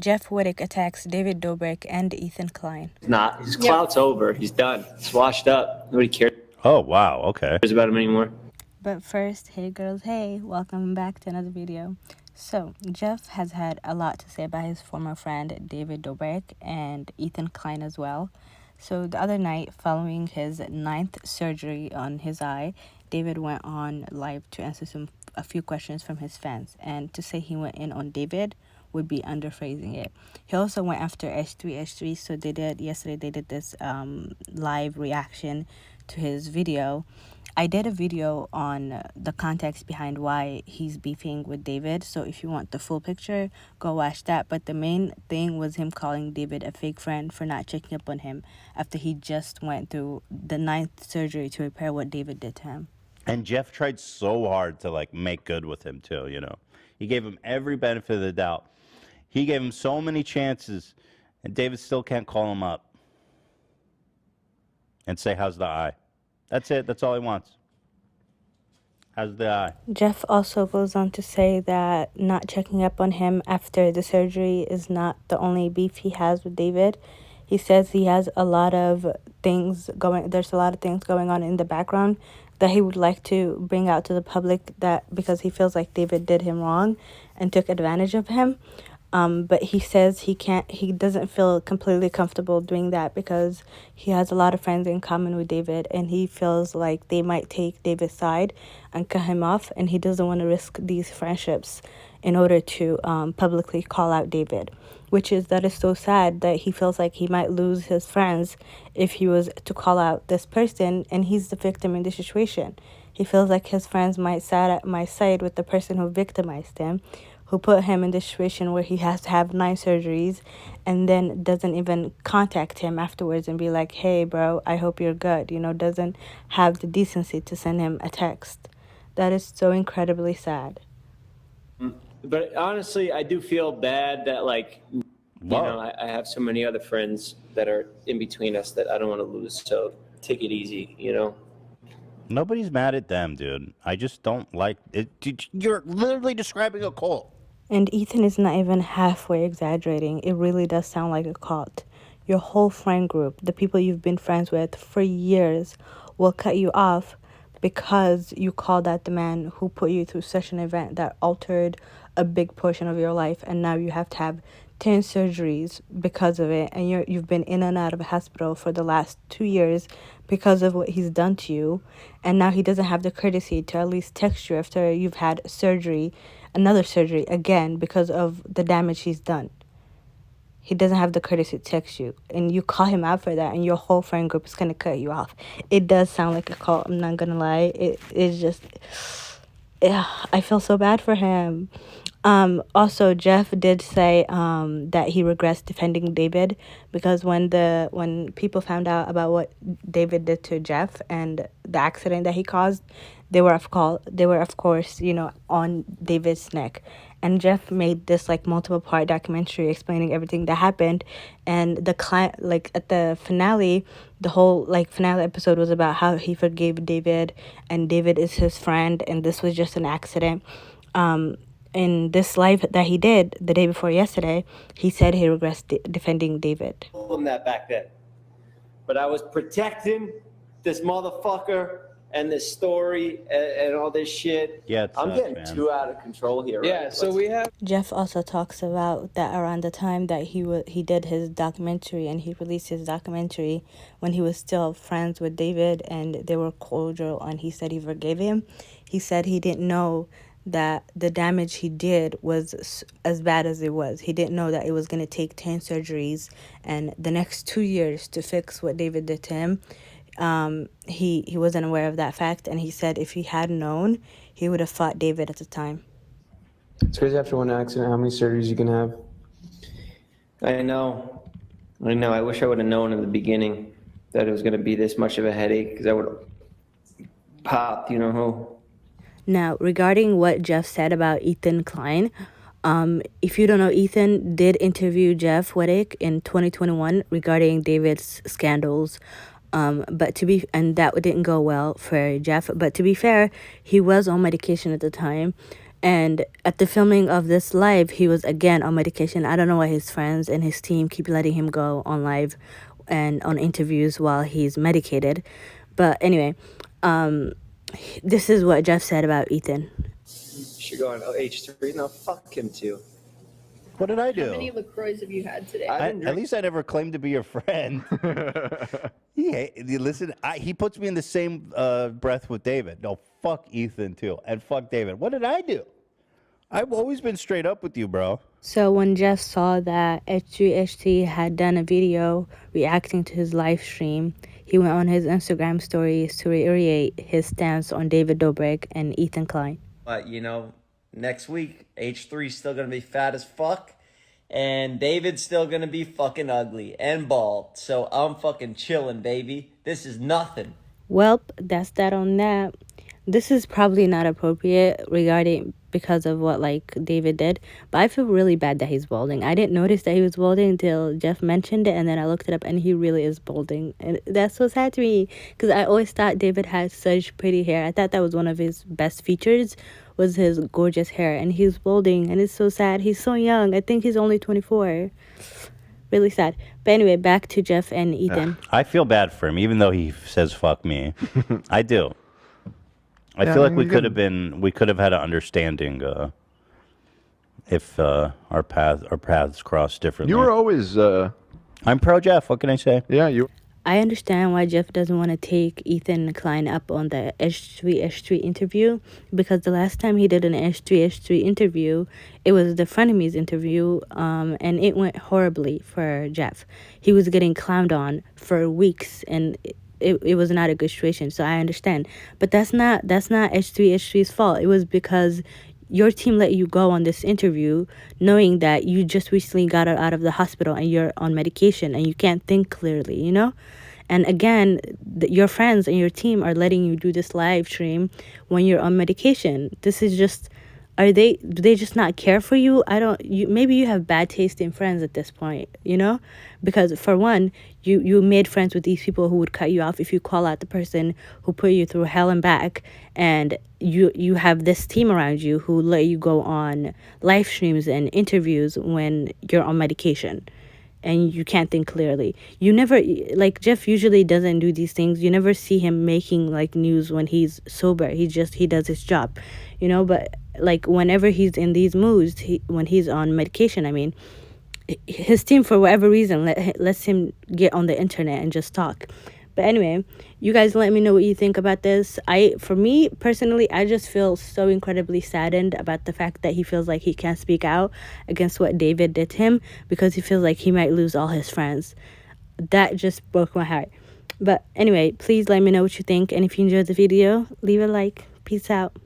Jeff Wittek attacks David Dobrik and Ethan Klein. Not. His clout's over. He's done. It's washed up. Nobody cares Oh, wow. Okay. about him anymore. But first, hey girls, hey, welcome back to another video. So, Jeff has had a lot to say about his former friend David Dobrik and Ethan Klein as well. So the other night, following his 9th surgery on his eye, David went on live to answer a few questions from his fans. And to say he went in on David would be underphrasing it. He also went after H3H3, so yesterday they did this live reaction to his video. I did a video on the context behind why he's beefing with David, so if you want the full picture, go watch that. But the main thing was him calling David a fake friend for not checking up on him after he just went through the 9th surgery to repair what David did to him. And Jeff tried so hard to, like, make good with him, too, you know. He gave him every benefit of the doubt. He gave him so many chances, and David still can't call him up and say, how's the eye? That's it. That's all he wants. How's the eye? Jeff also goes on to say that not checking up on him after the surgery is not the only beef he has with David. He says he has a lot of things there's a lot of things going on in the background that he would like to bring out to the public, that because he feels like David did him wrong and took advantage of him. But he says he doesn't feel completely comfortable doing that because he has a lot of friends in common with David, and he feels like they might take David's side and cut him off, and he doesn't want to risk these friendships in order to publicly call out David, that is so sad that he feels like he might lose his friends if he was to call out this person, and he's the victim in this situation. He feels like his friends might side with the person who victimized him, who put him in this situation where he has to have 9 surgeries and then doesn't even contact him afterwards and be like, hey, bro, I hope you're good. Doesn't have the decency to send him a text. That is so incredibly sad. But honestly, I do feel bad that, like, I have so many other friends that are in between us that I don't want to lose. So take it easy, Nobody's mad at them, dude. I just don't like it. You're literally describing a cult. And Ethan is not even halfway exaggerating. It really does sound like a cult. Your whole friend group, the people you've been friends with for years, will cut you off because you called out the man who put you through such an event that altered a big portion of your life, and now you have to have 10 surgeries because of it, and you've been in and out of a hospital for the last 2 years because of what he's done to you, and now he doesn't have the courtesy to at least text you after you've had another surgery again because of the damage he's done. He doesn't have the courtesy to text you, and you call him out for that, and your whole friend group is going to cut you off. It does sound like a cult, I'm not going to lie. It's just, I feel so bad for him. Also, Jeff did say that he regrets defending David because when people found out about what David did to Jeff and the accident that he caused, they were of course on David's neck. And Jeff made this like multiple part documentary explaining everything that happened, and the client, like at the finale, the whole like finale episode was about how he forgave David and David is his friend and this was just an accident. In this live that he did the day before yesterday, he said he regrets defending David. I told him that back then. But I was protecting this motherfucker and this story and all this shit. Yeah, I'm getting too out of control here. Yeah, right? so we have... Jeff also talks about that around the time that he did his documentary and he released his documentary when he was still friends with David and they were cordial and he said he forgave him. He said he didn't know that the damage he did was as bad as it was. He didn't know that it was going to take 10 surgeries and the next 2 years to fix what David did to him. He wasn't aware of that fact, and he said if he had known, he would have fought David at the time. It's crazy after one accident how many surgeries you can have. I know. I wish I would have known in the beginning that it was going to be this much of a headache, because I would have popped, who. Now, regarding what Jeff said about Ethan Klein, if you don't know, Ethan did interview Jeff Wittek in 2021 regarding David's scandals. And that didn't go well for Jeff. But to be fair, he was on medication at the time. And at the filming of this live, he was again on medication. I don't know why his friends and his team keep letting him go on live and on interviews while he's medicated. But anyway, this is what Jeff said about Ethan. Should go on H3. No, fuck him too. What did I do? How many LaCroix have you had today? At least I never claimed to be your friend. Listen, he puts me in the same breath with David. No, fuck Ethan too, and fuck David. What did I do? I've always been straight up with you, bro. So when Jeff saw that H3H3 had done a video reacting to his live stream, he went on his Instagram stories to reiterate his stance on David Dobrik and Ethan Klein. But, next week, H3's still going to be fat as fuck, and David's still going to be fucking ugly and bald. So I'm fucking chilling, baby. This is nothing. Welp, that's that on that. This is probably not appropriate because of what David did, but I feel really bad that he's balding. I didn't notice that he was balding until Jeff mentioned it, and then I looked it up, and he really is balding, and that's so sad to me because I always thought David had such pretty hair. I thought that was one of his best features was his gorgeous hair, and he's balding, and it's so sad. He's so young. I think he's only 24. Really sad. But anyway, back to Jeff and Ethan. I feel bad for him, even though he says "fuck me." I do. I feel like we could have had an understanding if our paths crossed differently. You were always. I'm pro Jeff. What can I say? Yeah, you. I understand why Jeff doesn't want to take Ethan Klein up on the H3H3 interview, because the last time he did an H3H3 interview, it was the Frenemies interview, and it went horribly for Jeff. He was getting clowned on for weeks, and it was not a good situation. So I understand, but that's not H3H3's fault. It was because your team let you go on this interview knowing that you just recently got out of the hospital and you're on medication and you can't think clearly, And again, your friends and your team are letting you do this live stream when you're on medication. This is just, do they just not care for you? Maybe you have bad taste in friends at this point, Because for one, you made friends with these people who would cut you off if you call out the person who put you through hell and back, and you have this team around you who let you go on live streams and interviews when you're on medication and you can't think clearly. You never, Jeff usually doesn't do these things. You never see him making news when he's sober. He does his job, but whenever he's in these moods, when he's on medication, his team, for whatever reason, lets him get on the internet and just talk. But anyway, you guys let me know what you think about this. For me, personally, I just feel so incredibly saddened about the fact that he feels like he can't speak out against what David did to him because he feels like he might lose all his friends. That just broke my heart. But anyway, please let me know what you think. And if you enjoyed the video, leave a like. Peace out.